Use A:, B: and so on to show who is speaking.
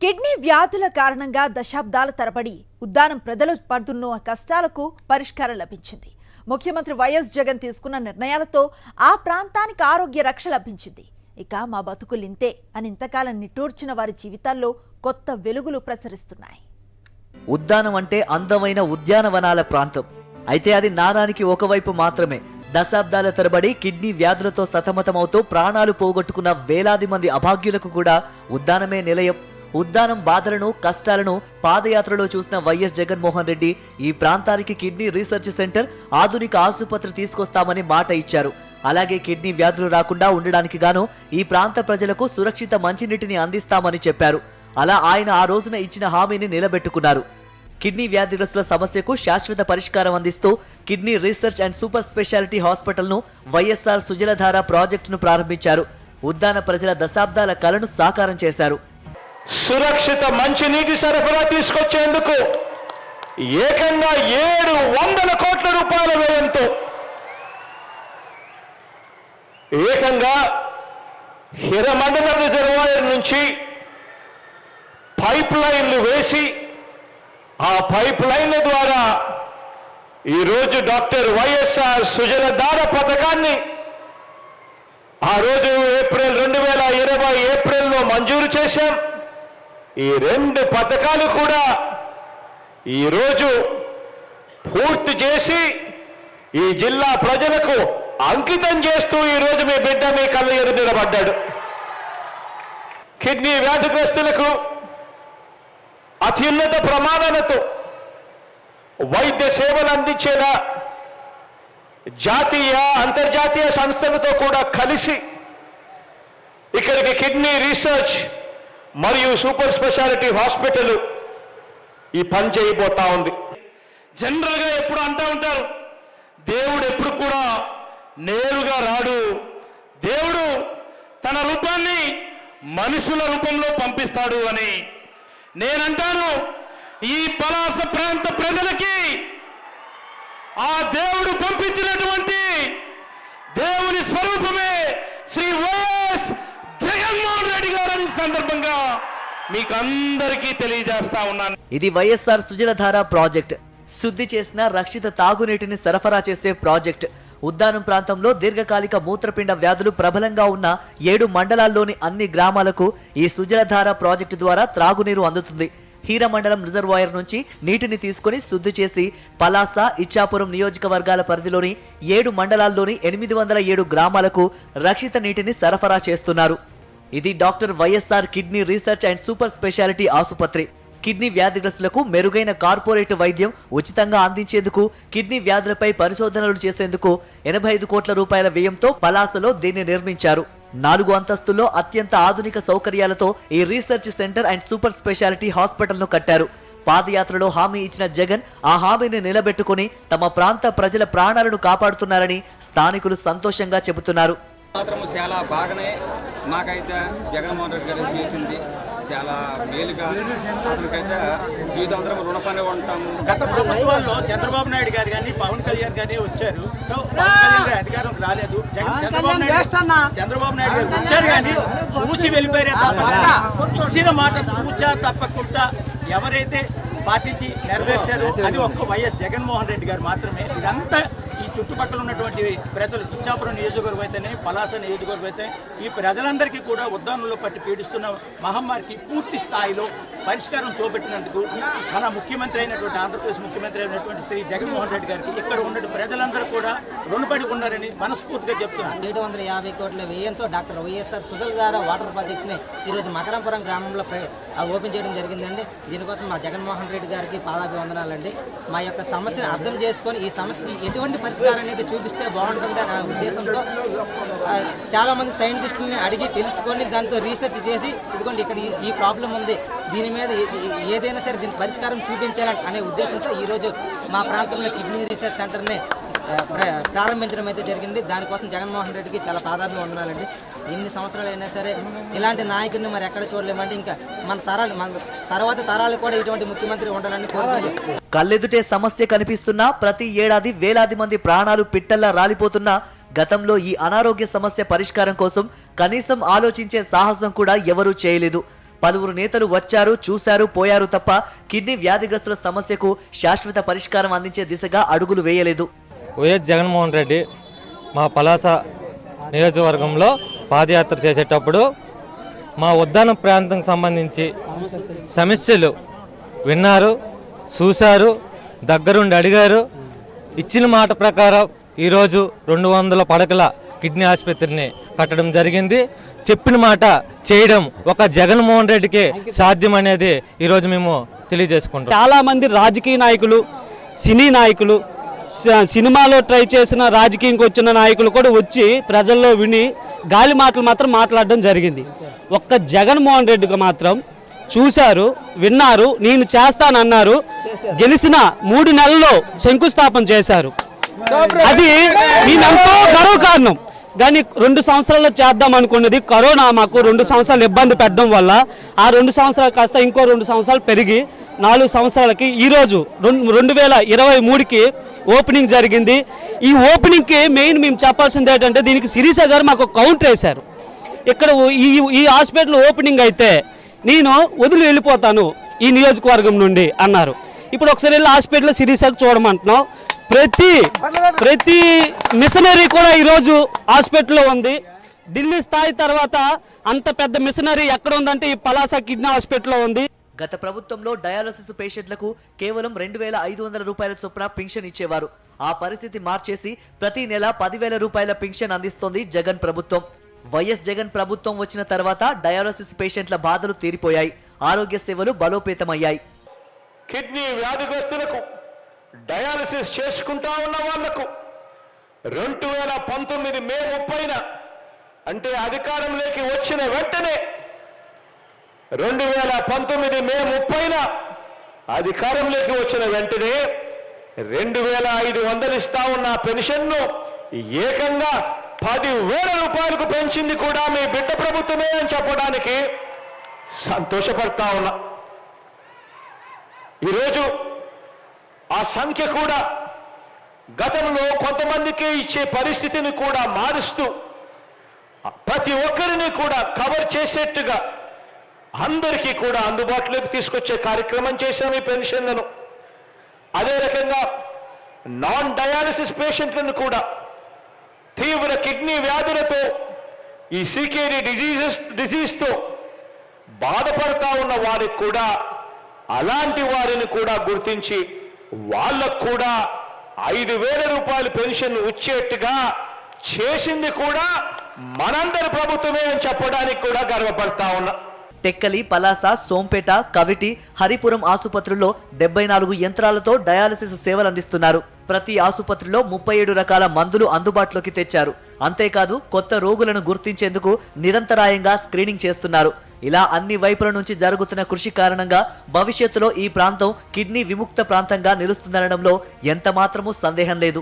A: Kidney వ్యాధుల కారణంగా దశాబ్దాల తరబడి ఉద్దానం ప్రజలు పడుతున్న కష్టాలకు పరిష్కారం లభించింది. ముఖ్యమంత్రి వైఎస్ జగన్ తీసుకున్న నిర్ణయాలతో ఆ ప్రాంతానికి ఆరోగ్య రక్ష లభించింది. ఇక మా బతుకులింతే అని ఇంతకాలం నిట్టూర్చిన వారి జీవితాల్లో కొత్త వెలుగులు ప్రసరిస్తున్నాయి.
B: ఉద్దానం అంటే అందమైన ఉద్యానవనాల ప్రాంతం. అయితే అది నారానికి ఒకవైపు మాత్రమే. దశాబ్దాల తరబడి కిడ్నీ వ్యాధులతో సతమతమవుతూ ప్రాణాలు పోగొట్టుకున్న వేలాది మంది అభాగ్యులకు కూడా ఉద్దానమే నిలయం. ఉద్దానం బాధలను కష్టాలను పాదయాత్రలో చూసిన వైఎస్ జగన్మోహన్ రెడ్డి ఈ ప్రాంతానికి కిడ్నీ రీసెర్చ్ సెంటర్, ఆధునిక ఆసుపత్రి తీసుకొస్తామని మాట ఇచ్చారు. అలాగే కిడ్నీ వ్యాధులు రాకుండా ఉండడానికి గాను ఈ ప్రాంత ప్రజలకు సురక్షిత మంచినీటిని అందిస్తామని చెప్పారు. అలా ఆయన ఆ రోజున ఇచ్చిన హామీని నిలబెట్టుకున్నారు. కిడ్నీ వ్యాధిగ్రస్తుల సమస్యకు శాశ్వత పరిష్కారం అందిస్తూ kidney research and super speciality హాస్పిటల్ను వైఎస్ఆర్ సుజలధార ప్రాజెక్టును ప్రారంభించారు. ఉద్దాన ప్రజల దశాబ్దాల కలను సాకారం చేశారు.
C: సురక్షిత మంచినీటి సరఫరా తీసుకొచ్చేందుకు ఏకంగా 700 కోట్ల రూపాయల వ్యయంతో ఏకంగా హిరమండల రిజర్వాయర్ నుంచి పైప్ లైన్లు వేసి ఆ పైప్ లైన్ల ద్వారా ఈరోజు డాక్టర్ వైఎస్ఆర్ సుజలధార పథకాన్ని ఆ రోజు 2020 ఏప్రిల్లో మంజూరు చేశాం. ఈ 2 పథకాలు కూడా ఈరోజు పూర్తి చేసి ఈ జిల్లా ప్రజలకు అంకితం చేస్తూ ఈరోజు మీ బిడ్డ మీ కళ్ళ ఎదురు నిలబడ్డాడు. కిడ్నీ వ్యాధిగ్రస్తులకు అత్యున్నత ప్రమాణాలతో వైద్య సేవలు అందించేలా జాతీయ అంతర్జాతీయ సంస్థలతో కూడా కలిసి ఇక్కడికి కిడ్నీ రీసెర్చ్ మరియు సూపర్ స్పెషాలిటీ హాస్పిటల్ ఈ పని చేయబోతా ఉంది. జనరల్గా ఎప్పుడు అంటూ ఉంటారు, దేవుడు ఎప్పుడు కూడా నేరుగా రాడు, దేవుడు తన రూపాన్ని మనుషుల రూపంలో పంపిస్తాడు అని. నేనంటాను, ఈ పలాస ప్రాంత ప్రజలకి ఆ దేవుడు పంపించినటువంటి దేవుని స్వరూపమే శ్రీ వైఎస్ జగన్మోహన్ రెడ్డి గారని సందర్భంగా మీకు అందరికీ తెలియజేస్తా ఉన్నాను.
B: ఇది వైఎస్ఆర్ సుజలధార ప్రాజెక్ట్. శుద్ధి చేసిన రక్షిత తాగునీటిని సరఫరా చేసే ప్రాజెక్ట్. ఉద్దానం ప్రాంతంలో దీర్ఘకాలిక మూత్రపిండ వ్యాధులు ప్రబలంగా ఉన్న 7 మండలాల్లోని అన్ని గ్రామాలకు ఈ సుజలధార ప్రాజెక్టు ద్వారా త్రాగునీరు అందుతుంది. హీరమండలం రిజర్వాయర్ నుంచి నీటిని తీసుకుని శుద్ధి చేసి పలాస, ఇచ్చాపురం నియోజకవర్గాల పరిధిలోని 7 మండలాల్లోని 807 గ్రామాలకు రక్షిత నీటిని సరఫరా చేస్తున్నారు. ఇది doctor YSR kidney research and super speciality ఆసుపత్రి. కిడ్నీ వ్యాధిగ్రస్తులకు మెరుగైన కార్పొరేట్ వైద్యం ఉచితంగా అందించేందుకు, కిడ్నీ వ్యాధులపై పరిశోధనలు చేసేందుకు 85 కోట్ల రూపాయల వ్యయంతో పలాసలో దీన్ని నిర్మించారు. 4 అంతస్తుల్లో అత్యంత ఆధునిక సౌకర్యాలతో ఈ research centre and super speciality హాస్పిటల్ను కట్టారు. పాదయాత్రలో హామీ ఇచ్చిన జగన్ ఆ హామీని నిలబెట్టుకుని తమ ప్రాంత ప్రజల ప్రాణాలను కాపాడుతున్నారని స్థానికులు సంతోషంగా చెబుతున్నారు.
D: చాలా బాగానే మాకైతే జగన్మోహన్ రెడ్డి గారు చేసింది చాలా మేలుగా, అతనికైతే జీవితాంతరం రుణపడి ఉంటాము.
E: గత ప్రభుత్వాల్లో చంద్రబాబు నాయుడు గారు కానీ పవన్ కళ్యాణ్ గానీ వచ్చారు. సో పవన్ కళ్యాణ్ గారు అధికారం రాలేదు. చంద్రబాబు నాయుడు గారు వచ్చారు కానీ చూసి వెళ్ళిపోయారే తప్ప ఇచ్చిన మాట తూచా తప్పకుండా ఎవరైతే పాటించి నెరవేర్చారో అది ఒక్క వైఎస్ జగన్మోహన్ రెడ్డి గారు మాత్రమే. ఇదంతా ఈ చుట్టుపక్కల ఉన్నటువంటి ప్రజలు, ఇచ్చాపురం నియోజకవర్గం అయితేనే, పలాస నియోజకవర్గం అయితే ఈ ప్రజలందరికీ కూడా ఉద్దానంలో పట్టి పీడిస్తున్న మహమ్మారికి పూర్తి స్థాయిలో పరిష్కారం చూపెట్టినందుకు మన ముఖ్యమంత్రి అయినటువంటి ఆంధ్రప్రదేశ్ ముఖ్యమంత్రి అయినటువంటి శ్రీ జగన్మోహన్ రెడ్డి గారికి ఇక్కడ ఉన్న ప్రజలందరూ కూడా రుణపడి ఉన్నారని మనస్ఫూర్తిగా చెప్తున్నారు.
F: 750 కోట్ల వ్యయంతో డాక్టర్ వైఎస్ఆర్ సుజలధార వాటర్ ప్రాజెక్ట్ని ఈరోజు మకరంపురం గ్రామంలో ఓపెన్ చేయడం జరిగిందండి. దీనికోసం మా జగన్మోహన్ రెడ్డి గారికి పాదాభివందనాలండి. మా యొక్క సమస్యను అర్థం చేసుకొని ఈ సమస్యకి ఎటువంటి పరిష్కారం అనేది చూపిస్తే బాగుంటుంది అనే ఉద్దేశంతో చాలామంది సైంటిస్టులని అడిగి తెలుసుకొని దాంతో రీసెర్చ్ చేసి ఇదిగోండి ఇక్కడ ఈ ప్రాబ్లం ఉంది, దీని మీద ఏదైనా సరే దీని పరిష్కారం చూపించాలని అనే ఉద్దేశంతో ఈరోజు మా ప్రాంతంలో కిడ్నీ రీసెర్చ్ సెంటర్ని ప్రారంభించడం అయితే జరిగింది. దానికోసం జగన్మోహన్ రెడ్డికి చాలా పాదాభివందనాలండి. ఎన్ని సంవత్సరాలు అయినా సరే ఇలాంటి నాయకుడిని మరి ఎక్కడ చూడలేమంటే ఇంకా మన తర్వాత తరాలు కూడా ఇటువంటి ముఖ్యమంత్రి ఉండాలని కోరుకుంటున్నాను.
B: కళ్ళెదుటే సమస్య కనిపిస్తున్నా ప్రతి ఏడాది వేలాది మంది ప్రాణాలు పిట్టల్లా రాలిపోతున్నా గతంలో ఈ అనారోగ్య సమస్య పరిష్కారం కోసం కనీసం ఆలోచించే సాహసం కూడా ఎవరూ చేయలేదు. పలువురు నేతలు వచ్చారు, చూశారు, పోయారు తప్ప కిడ్నీ వ్యాధిగ్రస్తుల సమస్యకు శాశ్వత పరిష్కారం అందించే దిశగా అడుగులు వేయలేదు.
G: వైఎస్ జగన్మోహన్ రెడ్డి మా పలాస నియోజకవర్గంలో పాదయాత్ర చేసేటప్పుడు మా ఉద్దానం ప్రాంతం సంబంధించి సమస్యలు విన్నారు, చూశారు, దగ్గరుండి అడిగారు. ఇచ్చిన మాట ప్రకారం ఈరోజు 200 పడకల కిడ్నీ ఆసుపత్రిని కట్టడం జరిగింది. చెప్పిన మాట చేయడం ఒక జగన్మోహన్ రెడ్డికి సాధ్యం అనేది ఈరోజు మేము తెలియజేసుకుంటాం.
H: చాలామంది రాజకీయ నాయకులు, సినీ నాయకులు, సినిమాలో ట్రై చేసిన రాజకీయంకి వచ్చిన నాయకులు కూడా వచ్చి ప్రజల్లో విని గాలి మాటలు మాత్రం మాట్లాడడం జరిగింది. ఒక్క జగన్మోహన్ రెడ్డికి మాత్రం చూశారు, విన్నారు, నేను చేస్తానన్నారు. గెలిచిన 3 నెలల్లో శంకుస్థాపన చేశారు. అది నేనెంతో గర్వకారణం. కానీ 2 సంవత్సరాల్లో చేద్దాం అనుకున్నది కరోనా మాకు 2 సంవత్సరాలు ఇబ్బంది పెట్టడం వల్ల ఆ 2 సంవత్సరాలు కాస్త ఇంకో 2 సంవత్సరాలు పెరిగి 4 సంవత్సరాలకి ఈరోజు 2023కి ఓపెనింగ్ జరిగింది. ఈ ఓపెనింగ్కి మెయిన్ మేము చెప్పాల్సింది ఏంటంటే దీనికి శిరీష గారు మాకు కౌంటర్ వేశారు. ఇక్కడ ఈ హాస్పిటల్ ఓపెనింగ్ అయితే నేను వదిలి వెళ్ళిపోతాను ఈ నియోజకవర్గం నుండి అన్నారు. ఇప్పుడు ఒకసారి వెళ్ళి హాస్పిటల్లో శిరీషకు చూడమంటున్నాం. ప్రతి మిషనరీ కూడా ఈరోజు హాస్పిటల్లో ఉంది. ఢిల్లీ స్థాయి తర్వాత అంత పెద్ద మిషనరీ ఎక్కడ ఉందంటే ఈ పలాస కిడ్నీ హాస్పిటల్లో ఉంది.
B: గత ప్రభుత్వంలో డయాలసిస్ పేషెంట్లకు కేవలం 2,500 రూపాయల చొప్పున పింఛన్ ఇచ్చేవారు. ఆ పరిస్థితి మార్చేసి ప్రతి నెల 10,000 రూపాయల పింఛన్ అందిస్తోంది జగన్ ప్రభుత్వం. వైఎస్ జగన్ ప్రభుత్వం వచ్చిన తర్వాత డయాలసిస్ పేషెంట్ల బాధలు తీరిపోయాయి, ఆరోగ్య సేవలు బలోపేతమయ్యాయి.
C: కిడ్నీ వ్యాధిగ్రస్తులకు డయాలసిస్ చేసుకుంటా ఉన్న వాళ్లకు 2019 మే 30న అంటే అధికారంలోకి వచ్చిన వెంటనే 2019 మే 30న అధికారంలోకి వచ్చిన వెంటనే 2,500 ఇస్తా ఉన్న పెన్షన్ను ఏకంగా 10,000 రూపాయలకు పెంచింది కూడా మీ బిడ్డ ప్రభుత్వమే అని చెప్పడానికి సంతోషపడతా ఉన్నా. ఈరోజు ఆ సంఖ్య కూడా గతంలో కొంతమందికి ఇచ్చే పరిస్థితిని కూడా మారుస్తూ ప్రతి ఒక్కరిని కూడా కవర్ చేసేట్టుగా అందరికీ కూడా అందుబాటులోకి తీసుకొచ్చే కార్యక్రమం చేశాం ఈ పెన్షన్లను. అదే రకంగా నాన్ డయాలసిస్ పేషెంట్లను కూడా తీవ్ర కిడ్నీ వ్యాధులతో ఈ సీకేడీ డిజీజ్తో బాధపడతా ఉన్న వారికి కూడా అలాంటి వారిని కూడా గుర్తించి వాళ్ళకు కూడా 5,000 రూపాయల పెన్షన్ వచ్చేట్టుగా చేసింది కూడా మనందరి ప్రభుత్వమే అని చెప్పడానికి కూడా గర్వపడతా ఉన్నా.
B: టెక్కలి, పలాస, సోంపేట, కవిటి, హరిపురం ఆసుపత్రుల్లో 74 యంత్రాలతో డయాలసిస్ సేవలు అందిస్తున్నారు. ప్రతి ఆసుపత్రిలో 37 రకాల మందులు అందుబాటులోకి తెచ్చారు. అంతేకాదు కొత్త రోగులను గుర్తించేందుకు నిరంతరాయంగా స్క్రీనింగ్ చేస్తున్నారు. ఇలా అన్ని వైపుల నుంచి జరుగుతున్న కృషి కారణంగా భవిష్యత్తులో ఈ ప్రాంతం కిడ్నీ విముక్త ప్రాంతంగా నిలుస్తుందనడంలో ఎంత మాత్రమూ సందేహం లేదు.